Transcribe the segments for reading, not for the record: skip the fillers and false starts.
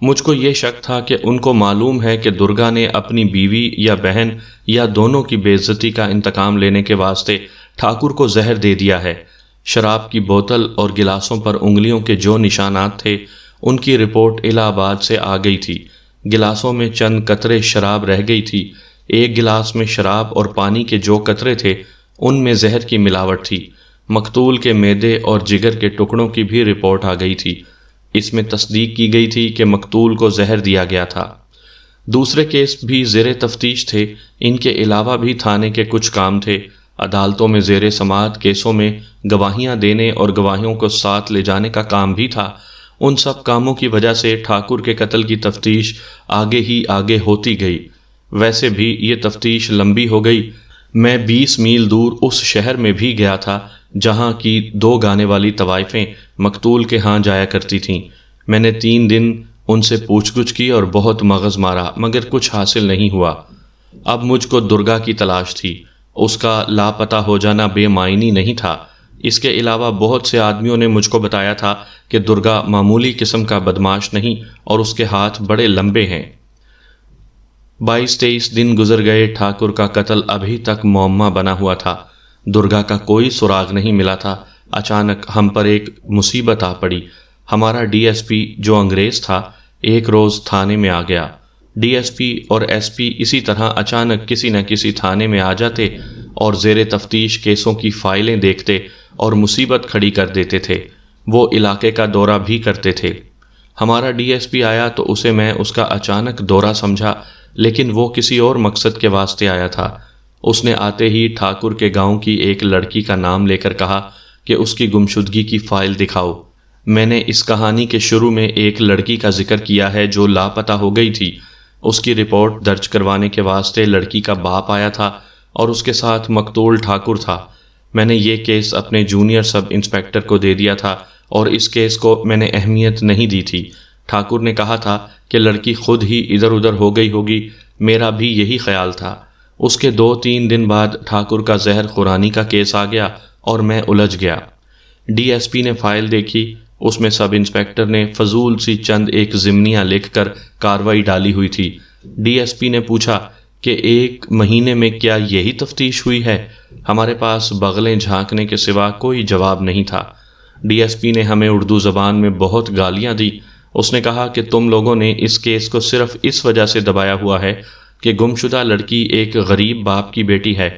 مجھ کو یہ شک تھا کہ ان کو معلوم ہے کہ درگا نے اپنی بیوی یا بہن یا دونوں کی بے عزتی کا انتقام لینے کے واسطے ٹھاکر کو زہر دے دیا ہے۔ شراب کی بوتل اور گلاسوں پر انگلیوں کے جو نشانات تھے ان کی رپورٹ الہ آباد سے آ گئی تھی۔ گلاسوں میں چند قطرے شراب رہ گئی تھی۔ ایک گلاس میں شراب اور پانی کے جو قطرے تھے ان میں زہر کی ملاوٹ تھی۔ مقتول کے معدے اور جگر کے ٹکڑوں کی بھی رپورٹ آ گئی تھی۔ اس میں تصدیق کی گئی تھی کہ مقتول کو زہر دیا گیا تھا۔ دوسرے کیس بھی زیر تفتیش تھے۔ ان کے علاوہ بھی تھانے کے کچھ کام تھے۔ عدالتوں میں زیر سماعت کیسوں میں گواہیاں دینے اور گواہیوں کو ساتھ لے جانے کا کام بھی تھا۔ ان سب کاموں کی وجہ سے ٹھاکر کے قتل کی تفتیش آگے ہی آگے ہوتی گئی۔ ویسے بھی یہ تفتیش لمبی ہو گئی۔ میں 20 میل دور اس شہر میں بھی گیا تھا جہاں کی 2 گانے والی طوائفیں مقتول کے ہاں جایا کرتی تھیں۔ میں نے 3 دن ان سے پوچھ گچھ کی اور بہت مغز مارا مگر کچھ حاصل نہیں ہوا۔ اب مجھ کو درگا کی تلاش تھی۔ اس کا لاپتہ ہو جانا بے معنی نہیں تھا۔ اس کے علاوہ بہت سے آدمیوں نے مجھ کو بتایا تھا کہ درگا معمولی قسم کا بدماش نہیں اور اس کے ہاتھ بڑے لمبے ہیں۔ 22-23 دن گزر گئے۔ ٹھاکر کا قتل ابھی تک معمہ بنا ہوا تھا۔ درگا کا کوئی سراغ نہیں ملا تھا۔ اچانک ہم پر ایک مصیبت آ پڑی۔ ہمارا ڈی ایس پی جو انگریز تھا ایک روز تھانے میں آ گیا۔ ڈی ایس پی اور ایس پی اسی طرح اچانک کسی نہ کسی تھانے میں آ جاتے اور زیر تفتیش کیسوں کی فائلیں دیکھتے اور مصیبت کھڑی کر دیتے تھے۔ وہ علاقے کا دورہ بھی کرتے تھے۔ ہمارا ڈی ایس پی آیا تو اسے میں اس کا اچانک دورہ سمجھا، لیکن وہ کسی اور مقصد کے واسطے آیا تھا۔ اس نے آتے ہی ٹھاکر کے گاؤں کی ایک لڑکی کا نام لے کر کہا کہ اس کی گمشدگی کی فائل دکھاؤ۔ میں نے اس کہانی کے شروع میں ایک لڑکی کا ذکر کیا ہے جو لاپتہ ہو گئی تھی۔ اس کی رپورٹ درج کروانے کے واسطے لڑکی کا باپ آیا تھا اور اس کے ساتھ مقتول ٹھاکر تھا۔ میں نے یہ کیس اپنے جونیئر سب انسپیکٹر کو دے دیا تھا اور اس کیس کو میں نے اہمیت نہیں دی تھی۔ ٹھاکر نے کہا تھا کہ لڑکی خود ہی ادھر ادھر ہو گئی ہوگی۔ میرا بھی یہی خیال تھا۔ اس کے 2-3 دن بعد ٹھاکر کا زہر خورانی کا کیس آ گیا اور میں الجھ گیا۔ ڈی ایس پی نے فائل دیکھی۔ اس میں سب انسپیکٹر نے فضول سی چند ایک ضمنیاں لکھ کر کاروائی ڈالی ہوئی تھی۔ ڈی ایس پی نے پوچھا کہ 1 مہینے میں کیا یہی تفتیش ہوئی ہے؟ ہمارے پاس بغلیں جھانکنے کے سوا کوئی جواب نہیں تھا۔ ڈی ایس پی نے ہمیں اردو زبان میں بہت گالیاں دی۔ اس نے کہا کہ تم لوگوں نے اس کیس کو صرف اس وجہ سے دبایا ہوا ہے کہ گمشدہ لڑکی ایک غریب باپ کی بیٹی ہے۔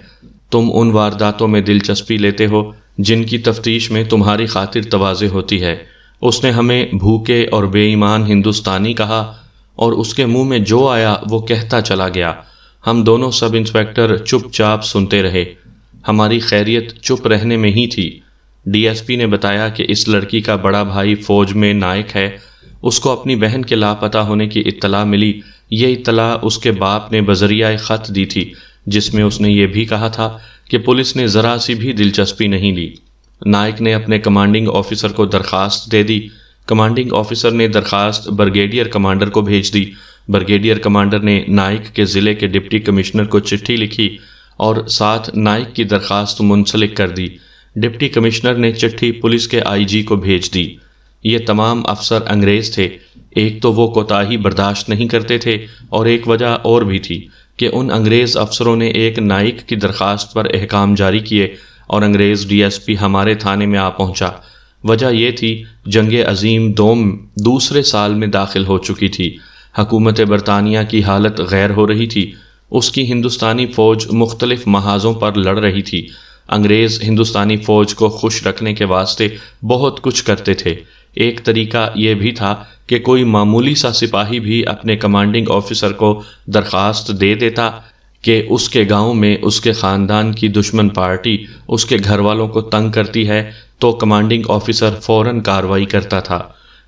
تم ان وارداتوں میں دلچسپی لیتے ہو جن کی تفتیش میں تمہاری خاطر تواضع ہوتی ہے۔ اس نے ہمیں بھوکے اور بے ایمان ہندوستانی کہا اور اس کے منہ میں جو آیا وہ کہتا چلا گیا۔ ہم دونوں سب انسپیکٹر چپ چاپ سنتے رہے۔ ہماری خیریت چپ رہنے میں ہی تھی۔ ڈی ایس پی نے بتایا کہ اس لڑکی کا بڑا بھائی فوج میں نائک ہے۔ اس کو اپنی بہن کے لاپتہ ہونے کی اطلاع ملی۔ یہ اطلاع اس کے باپ نے بذریعہ خط دی تھی، جس میں اس نے یہ بھی کہا تھا کہ پولیس نے ذرا سی بھی دلچسپی نہیں لی۔ نائک نے اپنے کمانڈنگ آفیسر کو درخواست دے دی۔ کمانڈنگ آفیسر نے درخواست بریگیڈیئر کمانڈر کو بھیج دی۔ بریگیڈیئر کمانڈر نے نائک کے ضلع کے ڈپٹی کمشنر کو چٹھی لکھی اور ساتھ نائک کی درخواست منسلک کر دی۔ ڈپٹی کمشنر نے چٹھی پولیس کے آئی جی کو بھیج دی۔ یہ تمام افسر انگریز تھے۔ ایک تو وہ کوتاہی برداشت نہیں کرتے تھے اور ایک وجہ اور بھی تھی کہ ان انگریز افسروں نے ایک نائک کی درخواست پر احکام جاری کیے اور انگریز ڈی ایس پی ہمارے تھانے میں آ پہنچا۔ وجہ یہ تھی جنگ عظیم دوم دوسرے سال میں داخل ہو چکی تھی۔ حکومت برطانیہ کی حالت غیر ہو رہی تھی۔ اس کی ہندوستانی فوج مختلف محاذوں پر لڑ رہی تھی۔ انگریز ہندوستانی فوج کو خوش رکھنے کے واسطے بہت کچھ کرتے تھے۔ ایک طریقہ یہ بھی تھا کہ کوئی معمولی سا سپاہی بھی اپنے کمانڈنگ آفیسر کو درخواست دے دیتا کہ اس کے گاؤں میں اس کے خاندان کی دشمن پارٹی اس کے گھر والوں کو تنگ کرتی ہے تو کمانڈنگ آفیسر فوراً کارروائی کرتا تھا۔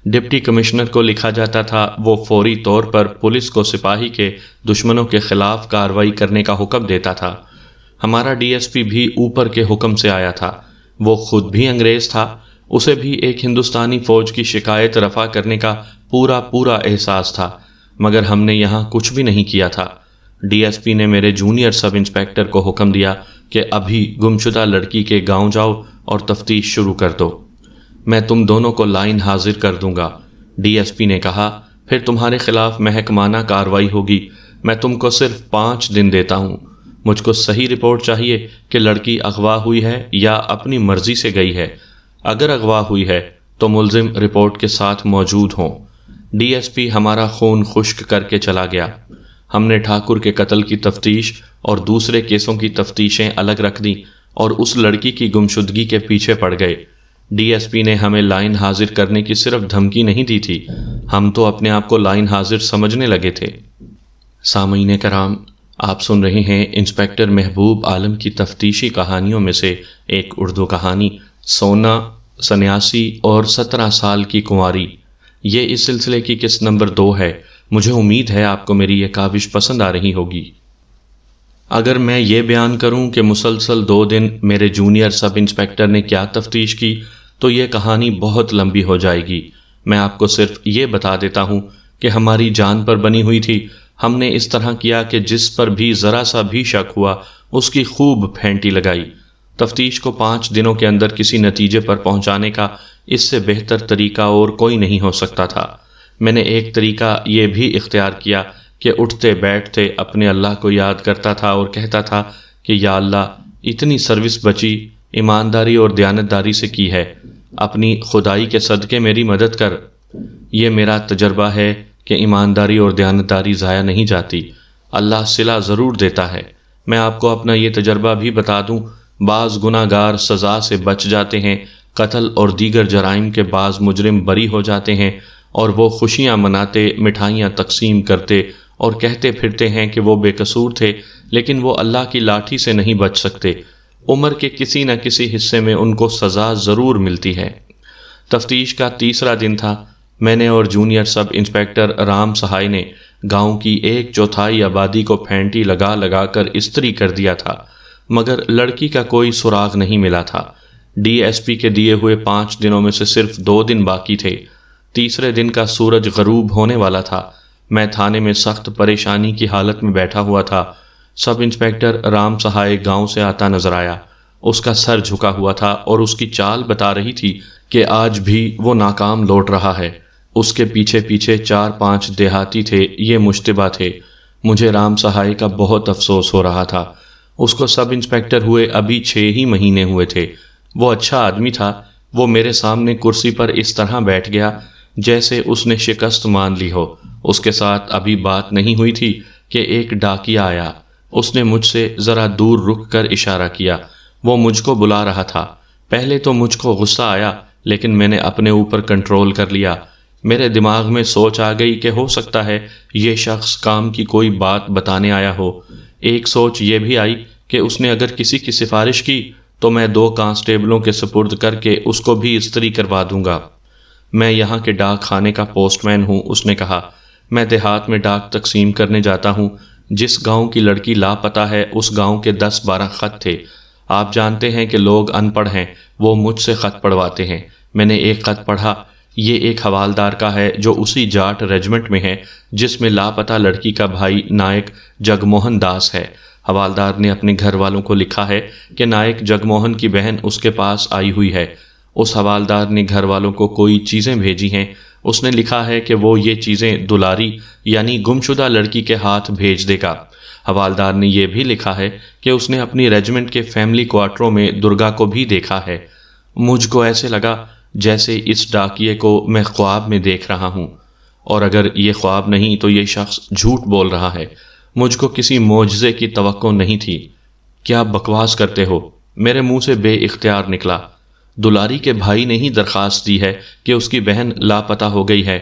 ڈپٹی کمشنر کو لکھا جاتا تھا، وہ فوری طور پر پولیس کو سپاہی کے دشمنوں کے خلاف کارروائی کرنے کا حکم دیتا تھا۔ ہمارا ڈی ایس پی بھی اوپر کے حکم سے آیا تھا۔ وہ خود بھی انگریز تھا۔ اسے بھی ایک ہندوستانی فوج کی شکایت رفع کرنے کا پورا احساس تھا، مگر ہم نے یہاں کچھ بھی نہیں کیا تھا۔ ڈی ایس پی نے میرے جونیئر سب انسپیکٹر کو حکم دیا کہ ابھی گمشدہ لڑکی کے گاؤں جاؤ اور تفتیش شروع کر دو۔ میں تم دونوں کو لائن حاضر کر دوں گا۔ ڈی ایس پی نے کہا، پھر تمہارے خلاف محکمانہ کارروائی ہوگی۔ میں تم کو صرف 5 دن دیتا ہوں۔ مجھ کو صحیح رپورٹ چاہیے کہ لڑکی اغوا ہوئی ہے یا اپنی مرضی سے گئی ہے۔ اگر اغوا ہوئی ہے تو ملزم رپورٹ کے ساتھ موجود ہوں۔ ڈی ایس پی ہمارا خون خشک کر کے چلا گیا۔ ہم نے ٹھاکر کے قتل کی تفتیش اور دوسرے کیسوں کی تفتیشیں الگ رکھ دیں اور اس لڑکی کی گمشدگی کے پیچھے پڑ گئے۔ ڈی ایس پی نے ہمیں لائن حاضر کرنے کی صرف دھمکی نہیں دی تھی، ہم تو اپنے آپ کو لائن حاضر سمجھنے لگے تھے۔ سامعین کرام، آپ سن رہے ہیں انسپکٹر محبوب عالم کی تفتیشی کہانیوں میں سے ایک اردو کہانی سونا، سنیاسی اور 17 سال کی کنواری۔ یہ اس سلسلے کی قسط نمبر 2 ہے۔ مجھے امید ہے آپ کو میری یہ کاوش پسند آ رہی ہوگی۔ اگر میں یہ بیان کروں کہ مسلسل 2 دن میرے جونیئر سب انسپکٹر نے کیا تفتیش کی تو یہ کہانی بہت لمبی ہو جائے گی۔ میں آپ کو صرف یہ بتا دیتا ہوں کہ ہماری جان پر بنی ہوئی تھی۔ ہم نے اس طرح کیا کہ جس پر بھی ذرا سا بھی شک ہوا اس کی خوب پھینٹی لگائی۔ تفتیش کو 5 دنوں کے اندر کسی نتیجے پر پہنچانے کا اس سے بہتر طریقہ اور کوئی نہیں ہو سکتا تھا۔ میں نے ایک طریقہ یہ بھی اختیار کیا کہ اٹھتے بیٹھتے اپنے اللہ کو یاد کرتا تھا اور کہتا تھا کہ یا اللہ، اتنی سروس بچی، ایمانداری اور دیانتداری سے کی ہے، اپنی خدائی کے صدقے میری مدد کر۔ یہ میرا تجربہ ہے کہ ایمانداری اور دیانتداری ضائع نہیں جاتی، اللہ صلہ ضرور دیتا ہے۔ میں آپ کو اپنا یہ تجربہ بھی بتا دوں، بعض گناہ گار سزا سے بچ جاتے ہیں، قتل اور دیگر جرائم کے بعض مجرم بری ہو جاتے ہیں اور وہ خوشیاں مناتے، مٹھائیاں تقسیم کرتے اور کہتے پھرتے ہیں کہ وہ بے قصور تھے، لیکن وہ اللہ کی لاٹھی سے نہیں بچ سکتے۔ عمر کے کسی نہ کسی حصے میں ان کو سزا ضرور ملتی ہے۔ تفتیش کا 3 دن تھا۔ میں نے اور جونیئر سب انسپکٹر رام سہائی نے گاؤں کی 1/4 آبادی کو پھینٹی لگا لگا کر استری کر دیا تھا، مگر لڑکی کا کوئی سراغ نہیں ملا تھا۔ ڈی ایس پی کے دیے ہوئے 5 دنوں میں سے صرف 2 دن باقی تھے۔ تیسرے دن کا سورج غروب ہونے والا تھا۔ میں تھانے میں سخت پریشانی کی حالت میں بیٹھا ہوا تھا۔ سب انسپکٹر رام سہائے گاؤں سے آتا نظر آیا۔ اس کا سر جھکا ہوا تھا اور اس کی چال بتا رہی تھی کہ آج بھی وہ ناکام لوٹ رہا ہے۔ اس کے پیچھے پیچھے 4-5 دیہاتی تھے، یہ مشتبہ تھے۔ مجھے رام سہائے کا بہت افسوس ہو رہا تھا۔ اس کو سب انسپکٹر ہوئے ابھی 6 ہی مہینے ہوئے تھے۔ وہ اچھا آدمی تھا۔ وہ میرے سامنے کرسی پر اس طرح بیٹھ گیا جیسے اس نے شکست مان لی ہو۔ اس کے ساتھ ابھی بات نہیں ہوئی تھی کہ ایک ڈاکیا آیا۔ اس نے مجھ سے ذرا دور رک کر اشارہ کیا۔ وہ مجھ کو بلا رہا تھا۔ پہلے تو مجھ کو غصہ آیا، لیکن میں نے اپنے اوپر کنٹرول کر لیا۔ میرے دماغ میں سوچ آ گئی کہ ہو سکتا ہے یہ شخص کام کی کوئی بات بتانے آیا ہو۔ ایک سوچ یہ بھی آئی کہ اس نے اگر کسی کی سفارش کی تو میں 2 کانسٹیبلوں کے سپرد کر کے اس کو بھی استری کروا دوں گا۔ میں یہاں کے ڈاک خانے کا پوسٹ مین ہوں، اس نے کہا۔ میں دیہات میں ڈاک تقسیم کرنے جاتا ہوں۔ جس گاؤں کی لڑکی لاپتہ ہے اس گاؤں کے 10-12 خط تھے۔ آپ جانتے ہیں کہ لوگ ان پڑھ ہیں، وہ مجھ سے خط پڑھواتے ہیں۔ میں نے ایک خط پڑھا، یہ ایک حوالدار کا ہے جو اسی جاٹ ریجمنٹ میں ہے جس میں لاپتہ لڑکی کا بھائی نائک جگموہن داس ہے۔ حوالدار نے اپنے گھر والوں کو لکھا ہے کہ نائک جگموہن کی بہن اس کے پاس آئی ہوئی ہے۔ اس حوالدار نے گھر والوں کو کوئی چیزیں بھیجی ہیں۔ اس نے لکھا ہے کہ وہ یہ چیزیں دلاری یعنی گمشدہ لڑکی کے ہاتھ بھیج دے گا۔ حوالدار نے یہ بھی لکھا ہے کہ اس نے اپنی ریجمنٹ کے فیملی کوارٹروں میں درگا کو بھی دیکھا ہے۔ مجھ کو ایسے لگا جیسے اس ڈاکیے کو میں خواب میں دیکھ رہا ہوں، اور اگر یہ خواب نہیں تو یہ شخص جھوٹ بول رہا ہے۔ مجھ کو کسی معجزے کی توقع نہیں تھی۔ کیا بکواس کرتے ہو؟ میرے منہ سے بے اختیار نکلا۔ دلاری کے بھائی نے ہی درخواست دی ہے کہ اس کی بہن لاپتہ ہو گئی ہے۔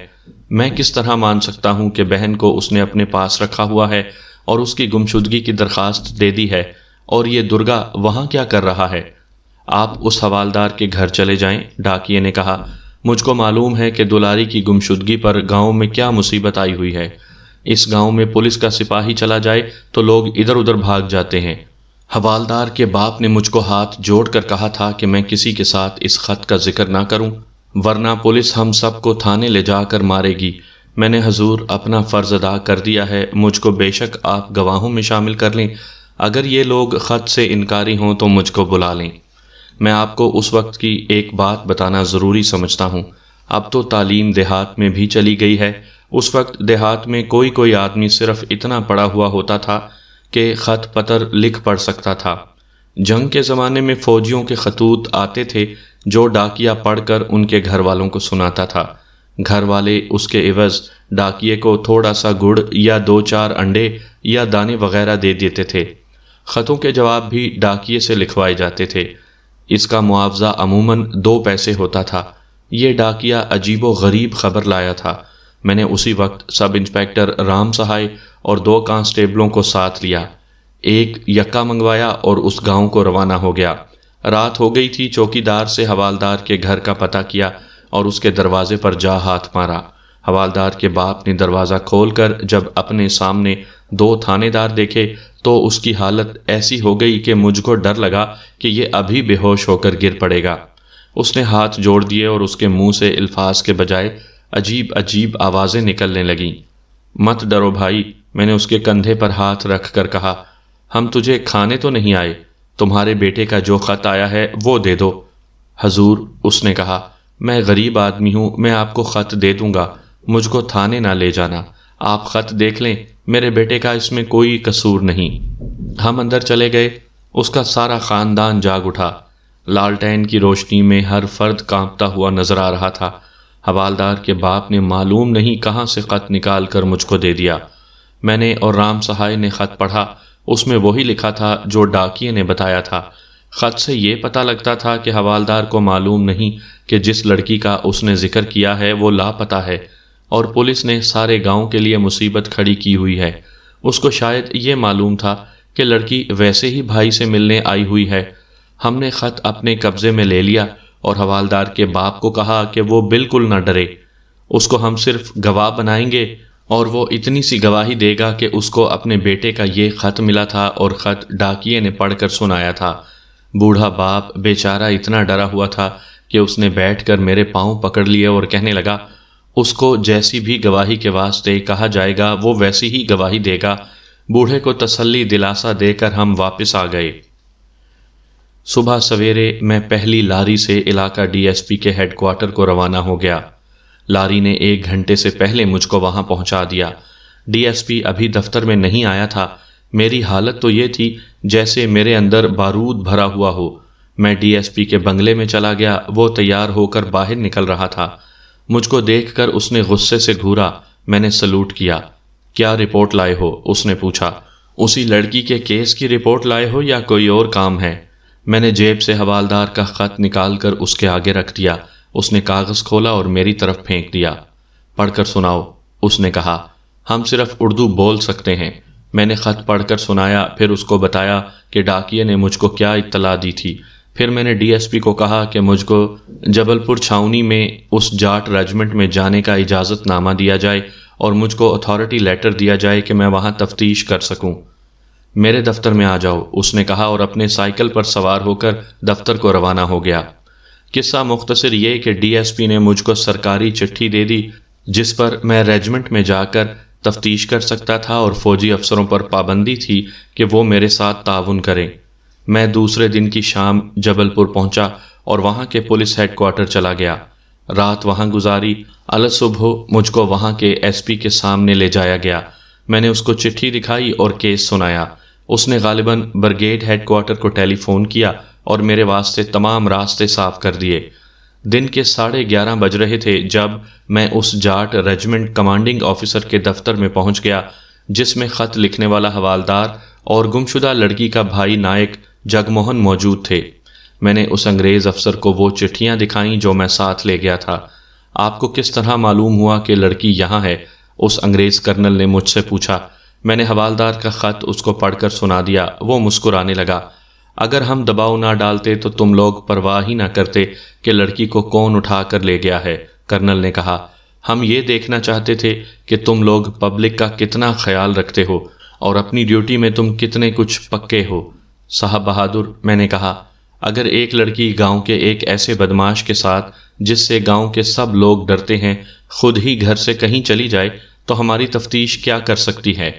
میں کس طرح مان سکتا ہوں کہ بہن کو اس نے اپنے پاس رکھا ہوا ہے اور اس کی گمشدگی کی درخواست دے دی ہے، اور یہ درگا وہاں کیا کر رہا ہے؟ آپ اس حوالدار کے گھر چلے جائیں، ڈاکیے نے کہا۔ مجھ کو معلوم ہے کہ دلاری کی گمشدگی پر گاؤں میں کیا مصیبت آئی ہوئی ہے۔ اس گاؤں میں پولیس کا سپاہی چلا جائے تو لوگ ادھر ادھر بھاگ جاتے ہیں۔ حوالدار کے باپ نے مجھ کو ہاتھ جوڑ کر کہا تھا کہ میں کسی کے ساتھ اس خط کا ذکر نہ کروں، ورنہ پولیس ہم سب کو تھانے لے جا کر مارے گی۔ میں نے حضور اپنا فرض ادا کر دیا ہے، مجھ کو بے شک آپ گواہوں میں شامل کر لیں۔ اگر یہ لوگ خط سے انکاری ہوں تو مجھ کو بلا لیں۔ میں آپ کو اس وقت کی ایک بات بتانا ضروری سمجھتا ہوں۔ اب تو تعلیم دیہات میں بھی چلی گئی ہے۔ اس وقت دیہات میں کوئی آدمی صرف اتنا پڑھا ہوا ہوتا تھا کہ خط پتر لکھ پڑھ سکتا تھا۔ جنگ کے زمانے میں فوجیوں کے خطوط آتے تھے جو ڈاکیا پڑھ کر ان کے گھر والوں کو سناتا تھا۔ گھر والے اس کے عوض ڈاکیے کو تھوڑا سا گڑ یا 2-4 انڈے یا دانے وغیرہ دے دیتے تھے۔ خطوں کے جواب بھی ڈاکیے سے لکھوائے جاتے تھے۔ اس کا معاوضہ عموماً 2 پیسے ہوتا تھا۔ یہ ڈاکیا عجیب و غریب خبر لایا تھا۔ میں نے اسی وقت سب انسپیکٹر رام سہائے اور 2 کانسٹیبلوں کو ساتھ لیا، ایک یکا منگوایا اور اس گاؤں کو روانہ ہو گیا۔ رات ہو گئی تھی۔ چوکیدار سے حوالدار کے گھر کا پتہ کیا اور اس کے دروازے پر جا ہاتھ مارا۔ حوالدار کے باپ نے دروازہ کھول کر جب اپنے سامنے 2 تھانے دار دیکھے تو اس کی حالت ایسی ہو گئی کہ مجھ کو ڈر لگا کہ یہ ابھی بے ہوش ہو کر گر پڑے گا۔ اس نے ہاتھ جوڑ دیے اور اس کے منہ سے الفاظ کے بجائے عجیب آوازیں نکلنے لگیں۔ مت ڈرو بھائی، میں نے اس کے کندھے پر ہاتھ رکھ کر کہا، ہم تجھے کھانے تو نہیں آئے، تمہارے بیٹے کا جو خط آیا ہے وہ دے دو۔ حضور، اس نے کہا، میں غریب آدمی ہوں، میں آپ کو خط دے دوں گا، مجھ کو تھانے نہ لے جانا، آپ خط دیکھ لیں، میرے بیٹے کا اس میں کوئی قصور نہیں۔ ہم اندر چلے گئے۔ اس کا سارا خاندان جاگ اٹھا۔ لالٹین کی روشنی میں ہر فرد کانپتا ہوا نظر آ رہا تھا۔ حوالدار کے باپ نے معلوم نہیں کہاں سے خط نکال کر مجھ کو دے دیا۔ میں نے اور رام سہائے نے خط پڑھا۔ اس میں وہی لکھا تھا جو ڈاکیے نے بتایا تھا۔ خط سے یہ پتہ لگتا تھا کہ حوالدار کو معلوم نہیں کہ جس لڑکی کا اس نے ذکر کیا ہے وہ لاپتہ ہے اور پولیس نے سارے گاؤں کے لیے مصیبت کھڑی کی ہوئی ہے۔ اس کو شاید یہ معلوم تھا کہ لڑکی ویسے ہی بھائی سے ملنے آئی ہوئی ہے۔ ہم نے خط اپنے قبضے میں لے لیا اور حوالدار کے باپ کو کہا کہ وہ بالکل نہ ڈرے، اس کو ہم صرف گواہ بنائیں گے اور وہ اتنی سی گواہی دے گا کہ اس کو اپنے بیٹے کا یہ خط ملا تھا اور خط ڈاکیے نے پڑھ کر سنایا تھا۔ بوڑھا باپ بیچارہ اتنا ڈرا ہوا تھا کہ اس نے بیٹھ کر میرے پاؤں پکڑ لیے اور کہنے لگا، اس کو جیسی بھی گواہی کے واسطے کہا جائے گا وہ ویسی ہی گواہی دے گا۔ بوڑھے کو تسلی دلاسا دے کر ہم واپس آ گئے۔ صبح سویرے میں پہلی لاری سے علاقہ ڈی ایس پی کے ہیڈ کوارٹر کو روانہ ہو گیا۔ لاری نے 1 گھنٹے سے پہلے مجھ کو وہاں پہنچا دیا۔ ڈی ایس پی ابھی دفتر میں نہیں آیا تھا۔ میری حالت تو یہ تھی جیسے میرے اندر بارود بھرا ہوا ہو۔ میں ڈی ایس پی کے بنگلے میں چلا گیا۔ وہ تیار ہو کر باہر نکل رہا تھا۔ مجھ کو دیکھ کر اس نے غصے سے گھورا۔ میں نے سلوٹ کیا۔ کیا رپورٹ لائے ہو؟ اس نے پوچھا۔ اسی لڑکی کے کیس کی رپورٹ لائے ہو یا کوئی اور کام ہے؟ میں نے جیب سے حوالدار کا خط نکال کر اس کے آگے رکھ دیا۔ اس نے کاغذ کھولا اور میری طرف پھینک دیا۔ پڑھ کر سناؤ، اس نے کہا۔ ہم صرف اردو بول سکتے ہیں۔ میں نے خط پڑھ کر سنایا، پھر اس کو بتایا کہ ڈاکیے نے مجھ کو کیا اطلاع دی تھی۔ پھر میں نے ڈی ایس پی کو کہا کہ مجھ کو جبل پور چھاؤنی میں اس جاٹ ریجمنٹ میں جانے کا اجازت نامہ دیا جائے اور مجھ کو اتھارٹی لیٹر دیا جائے کہ میں وہاں تفتیش کر سکوں۔ میرے دفتر میں آ جاؤ، اس نے کہا اور اپنے سائیکل پر سوار ہو کر دفتر کو روانہ ہو گیا۔ قصہ مختصر یہ کہ ڈی ایس پی نے مجھ کو سرکاری چٹھی دے دی جس پر میں ریجمنٹ میں جا کر تفتیش کر سکتا تھا اور فوجی افسروں پر پابندی تھی کہ وہ میرے ساتھ تعاون کریں۔ میں دوسرے دن کی شام جبل پور پہنچا اور وہاں کے پولیس ہیڈ کوارٹر چلا گیا۔ رات وہاں گزاری۔ الصبح مجھ کو وہاں کے ایس پی کے سامنے لے جایا گیا۔ میں نے اس کو چٹھی دکھائی اور کیس سنایا۔ اس نے غالباً برگیڈ ہیڈ کوارٹر کو ٹیلی فون کیا اور میرے واسطے تمام راستے صاف کر دیے۔ دن کے 11:30 بج رہے تھے جب میں اس جاٹ ریجمنٹ کمانڈنگ آفیسر کے دفتر میں پہنچ گیا جس میں خط لکھنے والا حوالدار اور گمشدہ لڑکی کا بھائی نائک جگموہن موجود تھے۔ میں نے اس انگریز افسر کو وہ چٹھیاں دکھائیں جو میں ساتھ لے گیا تھا۔ آپ کو کس طرح معلوم ہوا کہ لڑکی یہاں ہے؟ اس انگریز کرنل نے مجھ سے پوچھا۔ میں نے حوالدار کا خط اس کو پڑھ کر سنا دیا۔ وہ مسکرانے لگا۔ اگر ہم دباؤ نہ ڈالتے تو تم لوگ پرواہ ہی نہ کرتے کہ لڑکی کو کون اٹھا کر لے گیا ہے، کرنل نے کہا۔ ہم یہ دیکھنا چاہتے تھے کہ تم لوگ پبلک کا کتنا خیال رکھتے ہو اور اپنی ڈیوٹی میں تم کتنے کچھ پکے ہو۔ صاحب بہادر، میں نے کہا، اگر ایک لڑکی گاؤں کے ایک ایسے بدماش کے ساتھ جس سے گاؤں کے سب لوگ ڈرتے ہیں خود ہی گھر سے کہیں چلی جائے تو ہماری تفتیش کیا کر سکتی ہے؟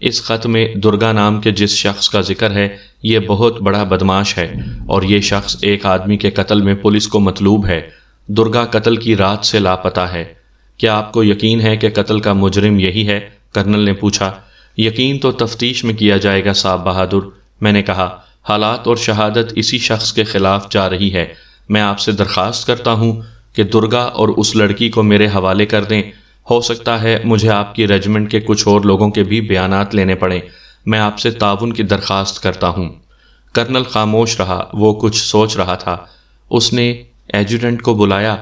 اس خط میں درگا نام کے جس شخص کا ذکر ہے یہ بہت بڑا بدماش ہے اور یہ شخص ایک آدمی کے قتل میں پولیس کو مطلوب ہے۔ درگا قتل کی رات سے لاپتہ ہے۔ کیا آپ کو یقین ہے کہ قتل کا مجرم یہی ہے؟ کرنل نے پوچھا۔ یقین تو تفتیش میں کیا جائے گا صاحب بہادر، میں نے کہا۔ حالات اور شہادت اسی شخص کے خلاف جا رہی ہے۔ میں آپ سے درخواست کرتا ہوں کہ درگا اور اس لڑکی کو میرے حوالے کر دیں۔ ہو سکتا ہے مجھے آپ کی ریجمنٹ کے کچھ اور لوگوں کے بھی بیانات لینے پڑیں۔ میں آپ سے تعاون کی درخواست کرتا ہوں۔ کرنل خاموش رہا، وہ کچھ سوچ رہا تھا۔ اس نے ایڈجوٹنٹ کو بلایا۔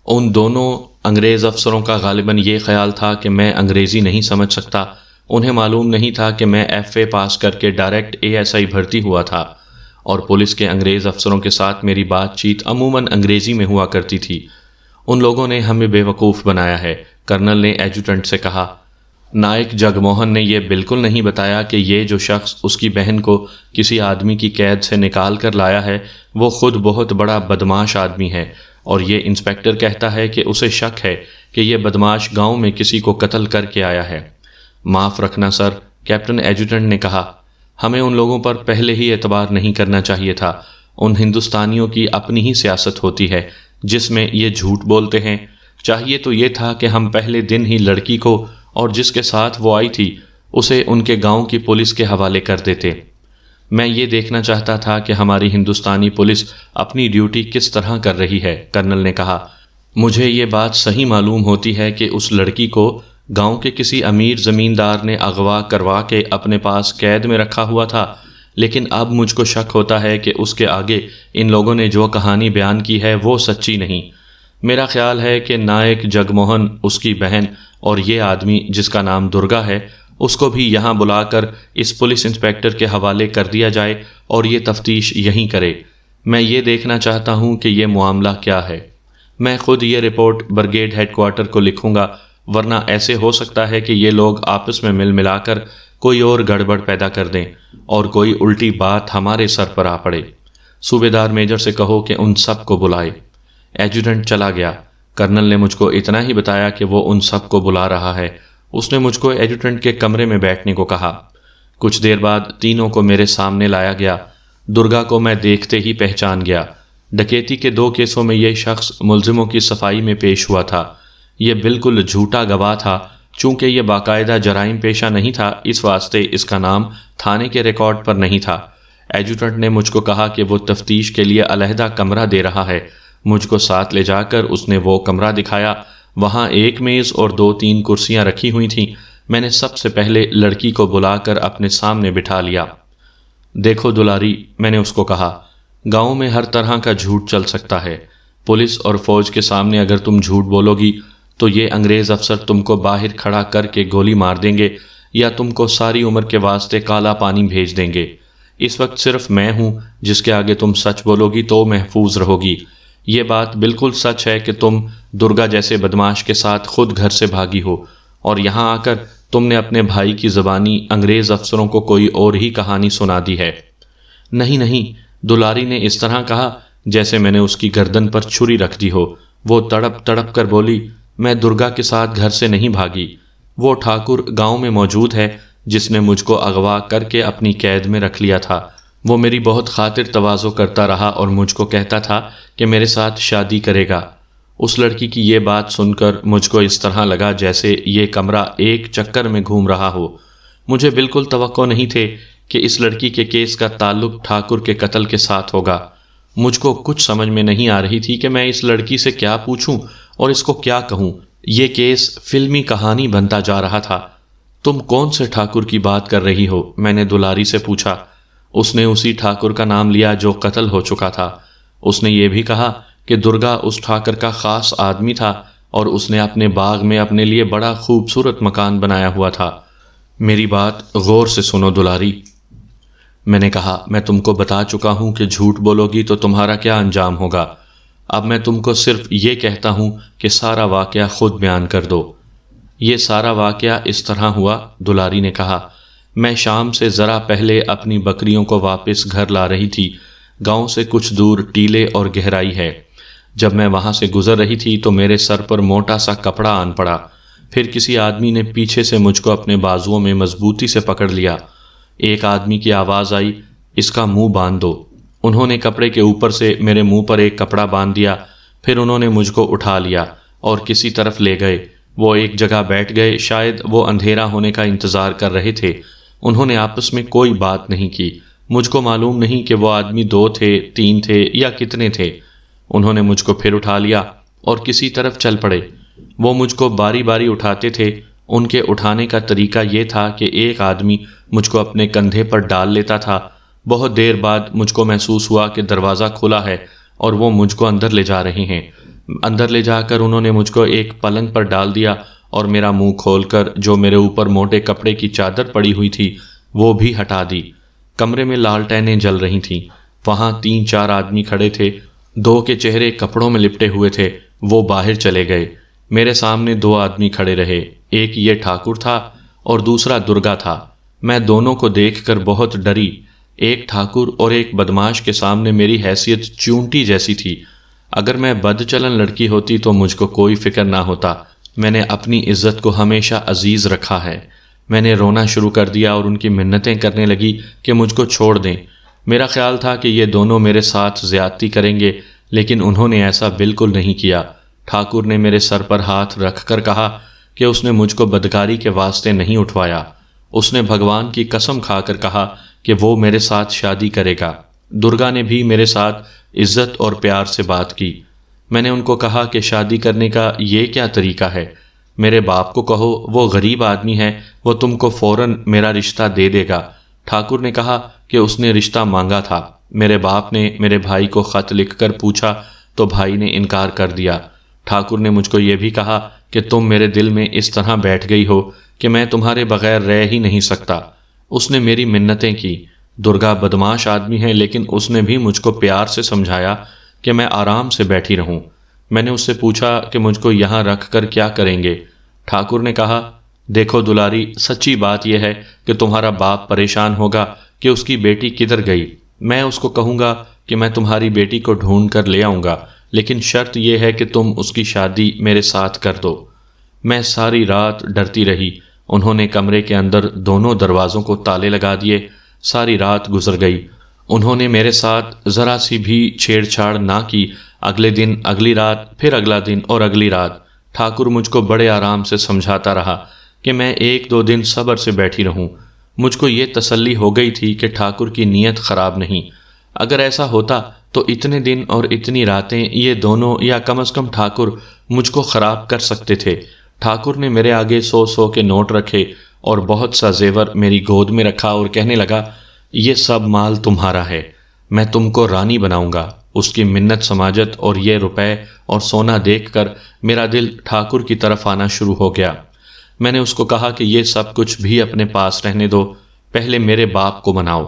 ان دونوں انگریز افسروں کا غالباً یہ خیال تھا کہ میں انگریزی نہیں سمجھ سکتا۔ انہیں معلوم نہیں تھا کہ میں FA پاس کر کے ڈائریکٹ ASI بھرتی ہوا تھا، اور پولیس کے انگریز افسروں کے ساتھ میری بات چیت عموماً انگریزی میں ہوا کرتی تھی۔ ان لوگوں نے ہمیں بے وقوف بنایا ہے، کرنل نے ایڈجوٹنٹ سے کہا۔ نائک جگ موہن نے یہ بالکل نہیں بتایا کہ یہ جو شخص اس کی بہن کو کسی آدمی کی قید سے نکال کر لایا ہے وہ خود بہت بڑا بدماش آدمی ہے، اور یہ انسپکٹر کہتا ہے کہ اسے شک ہے کہ یہ بدماش گاؤں میں کسی کو قتل کر کے آیا ہے۔ معاف رکھنا سر، کیپٹن ایڈجوٹنٹ نے کہا۔ ہمیں ان لوگوں پر پہلے ہی اعتبار نہیں کرنا چاہیے تھا۔ ان ہندوستانیوں کی اپنی ہی سیاست ہوتی ہے جس میں یہ جھوٹ بولتے ہیں۔ چاہیے تو یہ تھا کہ ہم پہلے دن ہی لڑکی کو اور جس کے ساتھ وہ آئی تھی اسے ان کے گاؤں کی پولیس کے حوالے کر دیتے۔ میں یہ دیکھنا چاہتا تھا کہ ہماری ہندوستانی پولیس اپنی ڈیوٹی کس طرح کر رہی ہے، کرنل نے کہا۔ مجھے یہ بات صحیح معلوم ہوتی ہے کہ اس لڑکی کو گاؤں کے کسی امیر زمیندار نے اغوا کروا کے اپنے پاس قید میں رکھا ہوا تھا، لیکن اب مجھ کو شک ہوتا ہے کہ اس کے آگے ان لوگوں نے جو کہانی بیان کی ہے وہ سچی نہیں۔ میرا خیال ہے کہ نائک جگ موہن، اس کی بہن اور یہ آدمی جس کا نام درگا ہے، اس کو بھی یہاں بلا کر اس پولیس انسپکٹر کے حوالے کر دیا جائے اور یہ تفتیش یہیں کرے۔ میں یہ دیکھنا چاہتا ہوں کہ یہ معاملہ کیا ہے۔ میں خود یہ رپورٹ برگیڈ ہیڈ کوارٹر کو لکھوں گا، ورنہ ایسے ہو سکتا ہے کہ یہ لوگ آپس میں مل ملا کر کوئی اور گڑبڑ پیدا کر دیں اور کوئی الٹی بات ہمارے سر پر آ پڑے۔ صوبیدار میجر سے کہو کہ ان سب کو بلائے۔ ایڈجوٹنٹ چلا گیا۔ کرنل نے مجھ کو اتنا ہی بتایا کہ وہ ان سب کو بلا رہا ہے۔ اس نے مجھ کو ایڈجوٹنٹ کے کمرے میں بیٹھنے کو کہا۔ کچھ دیر بعد تینوں کو میرے سامنے لایا گیا۔ درگا کو میں دیکھتے ہی پہچان گیا۔ ڈکیتی کے 2 کیسوں میں یہ شخص ملزموں کی صفائی میں پیش ہوا تھا۔ یہ بالکل جھوٹا گواہ تھا۔ چونکہ یہ باقاعدہ جرائم پیشہ نہیں تھا، اس واسطے اس کا نام تھانے کے ریکارڈ پر نہیں تھا۔ ایڈجوٹنٹ نے مجھ کو کہا کہ وہ تفتیش کے لیے علیحدہ کمرہ دے رہا ہے۔ مجھ کو ساتھ لے جا کر اس نے وہ کمرہ دکھایا۔ وہاں ایک میز اور 2-3 کرسیاں رکھی ہوئی تھیں۔ میں نے سب سے پہلے لڑکی کو بلا کر اپنے سامنے بٹھا لیا۔ دیکھو دلاری، میں نے اس کو کہا، گاؤں میں ہر طرح کا جھوٹ چل سکتا ہے۔ پولیس اور فوج کے سامنے اگر تم جھوٹ بولو گی تو یہ انگریز افسر تم کو باہر کھڑا کر کے گولی مار دیں گے یا تم کو ساری عمر کے واسطے کالا پانی بھیج دیں گے۔ اس وقت صرف میں ہوں جس کے آگے تم سچ بولو گی تو محفوظ رہو گی۔ یہ بات بالکل سچ ہے کہ تم درگا جیسے بدماش کے ساتھ خود گھر سے بھاگی ہو، اور یہاں آ کر تم نے اپنے بھائی کی زبانی انگریز افسروں کو کوئی اور ہی کہانی سنا دی ہے۔ نہیں نہیں، دلاری نے اس طرح کہا جیسے میں نے اس کی گردن پر چھری رکھ دی ہو۔ وہ تڑپ تڑپ کر بولی، میں درگا کے ساتھ گھر سے نہیں بھاگی۔ وہ ٹھاکر گاؤں میں موجود ہے جس نے مجھ کو اغوا کر کے اپنی قید میں رکھ لیا تھا۔ وہ میری بہت خاطر تواضع کرتا رہا اور مجھ کو کہتا تھا کہ میرے ساتھ شادی کرے گا۔ اس لڑکی کی یہ بات سن کر مجھ کو اس طرح لگا جیسے یہ کمرہ ایک چکر میں گھوم رہا ہو۔ مجھے بالکل توقع نہیں تھے کہ اس لڑکی کے کیس کا تعلق ٹھاکر کے قتل کے ساتھ ہوگا۔ مجھ کو کچھ سمجھ میں نہیں آ رہی تھی کہ میں اس لڑکی سے کیا پوچھوں اور اس کو کیا کہوں۔ یہ کیس فلمی کہانی بنتا جا رہا تھا۔ تم کون سے ٹھاکر کی بات کر رہی ہو؟ میں نے دلاری سے پوچھا۔ اس نے اسی ٹھاکر کا نام لیا جو قتل ہو چکا تھا۔ اس نے یہ بھی کہا کہ درگا اس ٹھاکر کا خاص آدمی تھا اور اس نے اپنے باغ میں اپنے لیے بڑا خوبصورت مکان بنایا ہوا تھا۔ میری بات غور سے سنو دلاری، میں نے کہا۔ میں تم کو بتا چکا ہوں کہ جھوٹ بولو گی تو تمہارا کیا انجام ہوگا۔ اب میں تم کو صرف یہ کہتا ہوں کہ سارا واقعہ خود بیان کر دو۔ یہ سارا واقعہ اس طرح ہوا، دلاری نے کہا۔ میں شام سے ذرا پہلے اپنی بکریوں کو واپس گھر لا رہی تھی۔ گاؤں سے کچھ دور ٹیلے اور گہرائی ہے۔ جب میں وہاں سے گزر رہی تھی تو میرے سر پر موٹا سا کپڑا آن پڑا۔ پھر کسی آدمی نے پیچھے سے مجھ کو اپنے بازوؤں میں مضبوطی سے پکڑ لیا۔ ایک آدمی کی آواز آئی، اس کا منہ باندھ دو۔ انہوں نے کپڑے کے اوپر سے میرے منہ پر ایک کپڑا باندھ دیا، پھر انہوں نے مجھ کو اٹھا لیا اور کسی طرف لے گئے۔ وہ ایک جگہ بیٹھ گئے، شاید وہ اندھیرا ہونے کا انتظار کر رہے تھے۔ انہوں نے آپس میں کوئی بات نہیں کی۔ مجھ کو معلوم نہیں کہ وہ آدمی 2 تھے، 3 تھے یا کتنے تھے۔ انہوں نے مجھ کو پھر اٹھا لیا اور کسی طرف چل پڑے۔ وہ مجھ کو باری باری اٹھاتے تھے۔ ان کے اٹھانے کا طریقہ یہ تھا کہ ایک آدمی مجھ کو اپنے کندھے پر ڈال لیتا تھا۔ بہت دیر بعد مجھ کو محسوس ہوا کہ دروازہ کھلا ہے اور وہ مجھ کو اندر لے جا رہے ہیں۔ اندر لے جا کر انہوں نے مجھ کو ایک پلنگ پر ڈال دیا اور میرا منہ کھول کر جو میرے اوپر موٹے کپڑے کی چادر پڑی ہوئی تھی وہ بھی ہٹا دی۔ کمرے میں لالٹینیں جل رہی تھیں۔ وہاں 3-4 آدمی کھڑے تھے۔ 2 کے چہرے کپڑوں میں لپٹے ہوئے تھے۔ وہ باہر چلے گئے۔ میرے سامنے 2 آدمی کھڑے رہے۔ ایک یہ ٹھاکر تھا اور دوسرا درگا تھا۔ میں دونوں کو دیکھ کر بہت ڈری۔ ایک ٹھاکر اور ایک بدماش کے سامنے میری حیثیت چونٹی جیسی تھی۔ اگر میں بد چلن لڑکی ہوتی تو مجھ کو کوئی فکر نہ ہوتا۔ میں نے اپنی عزت کو ہمیشہ عزیز رکھا ہے۔ میں نے رونا شروع کر دیا اور ان کی منتیں کرنے لگی کہ مجھ کو چھوڑ دیں۔ میرا خیال تھا کہ یہ دونوں میرے ساتھ زیادتی کریں گے، لیکن انہوں نے ایسا بالکل نہیں کیا۔ ٹھاکر نے میرے سر پر ہاتھ رکھ کر کہا کہ اس نے مجھ کو بدکاری کے واسطے نہیں اٹھوایا۔ اس نے بھگوان کی قسم کھا کر کہا کہ وہ میرے ساتھ شادی کرے گا۔ درگا نے بھی میرے ساتھ عزت اور پیار سے بات کی۔ میں نے ان کو کہا کہ شادی کرنے کا یہ کیا طریقہ ہے؟ میرے باپ کو کہو، وہ غریب آدمی ہے، وہ تم کو فوراً میرا رشتہ دے دے گا۔ ٹھاکر نے کہا کہ اس نے رشتہ مانگا تھا۔ میرے باپ نے میرے بھائی کو خط لکھ کر پوچھا تو بھائی نے انکار کر دیا۔ ٹھاکر نے مجھ کو یہ بھی کہا کہ تم میرے دل میں اس طرح بیٹھ گئی ہو کہ میں تمہارے بغیر رہ ہی نہیں سکتا۔ اس نے میری منتیں کی۔ درگا بدماش آدمی ہے، لیکن اس نے بھی مجھ کو پیار سے سمجھایا کہ میں آرام سے بیٹھی رہوں۔ میں نے اس سے پوچھا کہ مجھ کو یہاں رکھ کر کیا کریں گے؟ ٹھاکر نے کہا، دیکھو دلاری، سچی بات یہ ہے کہ تمہارا باپ پریشان ہوگا کہ اس کی بیٹی کدھر گئی۔ میں اس کو کہوں گا کہ میں تمہاری بیٹی کو ڈھونڈ کر لے آؤں گا، لیکن شرط یہ ہے کہ تم اس کی شادی میرے ساتھ کر دو۔ میں ساری رات ڈرتی رہی۔ انہوں نے کمرے کے اندر دونوں دروازوں کو تالے لگا دیے۔ ساری رات گزر گئی۔ انہوں نے میرے ساتھ ذرا سی بھی چھیڑ چھاڑ نہ کی۔ اگلے دن، اگلی رات، پھر اگلا دن اور اگلی رات ٹھاکر مجھ کو بڑے آرام سے سمجھاتا رہا کہ میں 1-2 دن صبر سے بیٹھی رہوں۔ مجھ کو یہ تسلی ہو گئی تھی کہ ٹھاکر کی نیت خراب نہیں۔ اگر ایسا ہوتا تو اتنے دن اور اتنی راتیں یہ دونوں یا کم از کم ٹھاکر مجھ کو خراب کر سکتے تھے۔ ٹھاکر نے میرے آگے 100 کے نوٹ رکھے اور بہت سا زیور میری گود میں رکھا اور کہنے لگا، یہ سب مال تمہارا ہے، میں تم کو رانی بناؤں گا۔ اس کی منت سماجت اور یہ روپے اور سونا دیکھ کر میرا دل ٹھاکر کی طرف آنا شروع ہو گیا۔ میں نے اس کو کہا کہ یہ سب کچھ بھی اپنے پاس رہنے دو، پہلے میرے باپ کو مناؤ۔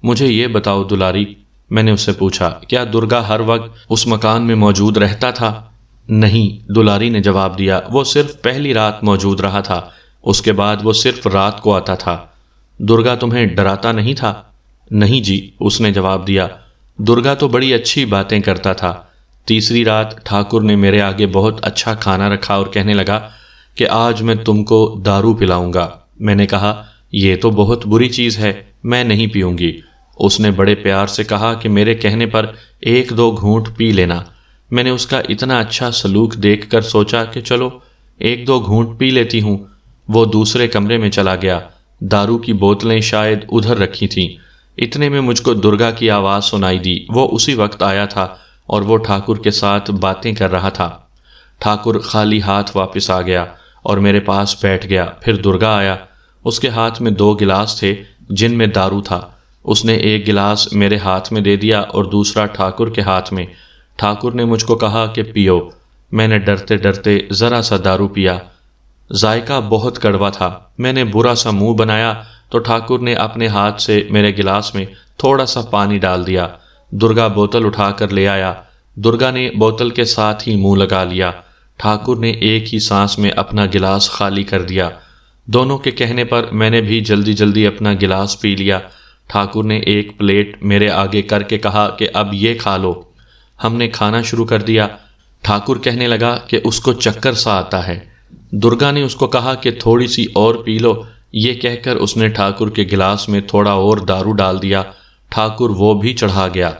مجھے یہ بتاؤ دلاری، میں نے اس سے پوچھا، کیا درگا ہر وقت اس مکان میں موجود رہتا تھا؟ نہیں، دلاری نے جواب دیا، وہ صرف پہلی رات موجود رہا تھا، اس کے بعد وہ صرف رات کو آتا تھا۔ درگا تمہیں ڈراتا نہیں تھا؟ نہیں جی، اس نے جواب دیا، درگا تو بڑی اچھی باتیں کرتا تھا۔ تیسری رات ٹھاکر نے میرے آگے بہت اچھا کھانا رکھا اور کہنے لگا کہ آج میں تم کو دارو پلاؤں گا۔ میں نے کہا، یہ تو بہت بری چیز ہے، میں نہیں پیوں گی۔ اس نے بڑے پیار سے کہا کہ میرے کہنے پر 1-2 گھونٹ پی لینا۔ میں نے اس کا اتنا اچھا سلوک دیکھ کر سوچا کہ چلو 1-2 گھونٹ پی لیتی ہوں۔ وہ دوسرے کمرے میں چلا گیا۔ دارو کی بوتلیں شاید ادھر رکھی تھیں۔ اتنے میں مجھ کو درگا کی آواز سنائی دی۔ وہ اسی وقت آیا تھا اور وہ ٹھاکر کے ساتھ باتیں کر رہا تھا۔ ٹھاکر خالی ہاتھ واپس آ گیا اور میرے پاس بیٹھ گیا۔ پھر درگا آیا۔ اس کے ہاتھ میں 2 گلاس تھے جن میں دارو تھا۔ اس نے ایک گلاس میرے ہاتھ میں دے دیا اور دوسرا ٹھاکر کے ہاتھ میں۔ ٹھاکر نے مجھ کو کہا کہ پیو۔ میں نے ڈرتے ڈرتے ذرا سا دارو پیا۔ ذائقہ بہت کڑوا تھا۔ میں نے برا سا منہ بنایا تو ٹھاکر نے اپنے ہاتھ سے میرے گلاس میں تھوڑا سا پانی ڈال دیا۔ درگا بوتل اٹھا کر لے آیا۔ درگا نے بوتل کے ساتھ ہی منہ لگا لیا۔ ٹھاکر نے ایک ہی سانس میں اپنا گلاس خالی کر دیا۔ دونوں کے کہنے پر میں نے بھی جلدی جلدی اپنا گلاس پی لیا۔ ٹھاکر نے ایک پلیٹ میرے آگے کر کے کہا کہ اب یہ کھا لو۔ ہم نے کھانا شروع کر دیا۔ ٹھاکر کہنے لگا کہ اس کو چکر سا آتا ہے۔ درگا نے اس کو کہا کہ تھوڑی سی اور پی لو۔ یہ کہہ کر اس نے ٹھاکر کے گلاس میں تھوڑا اور دارو ڈال دیا۔ ٹھاکر وہ بھی چڑھا گیا۔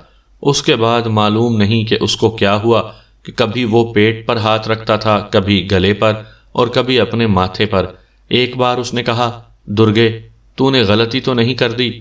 اس کے بعد معلوم نہیں کہ اس کو کیا ہوا کہ کبھی وہ پیٹ پر ہاتھ رکھتا تھا، کبھی گلے پر اور کبھی اپنے ماتھے پر۔ ایک بار اس نے کہا، درگے تو نے غلطی تو نہیں کر دی؟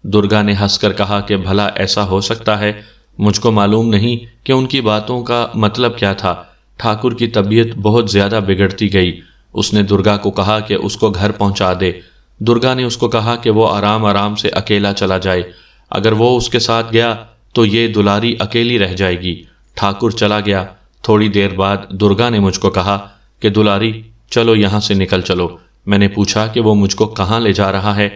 درگا نے ہنس کر کہا کہ بھلا ایسا ہو سکتا ہے، مجھ کو معلوم نہیں کہ ان کی باتوں کا مطلب کیا تھا۔ ٹھاکر کی طبیعت بہت زیادہ بگڑتی گئی۔ اس نے درگا کو کہا کہ اس کو گھر پہنچا دے۔ درگا نے اس کو کہا کہ وہ آرام آرام سے اکیلا چلا جائے، اگر وہ اس کے ساتھ گیا تو یہ دلاری اکیلی رہ جائے گی۔ ٹھاکر چلا گیا۔ تھوڑی دیر بعد درگا نے مجھ کو کہا کہ دلاری چلو یہاں سے نکل چلو۔ میں نے پوچھا کہ وہ مجھ کو کہاں لے جا رہا ہے؟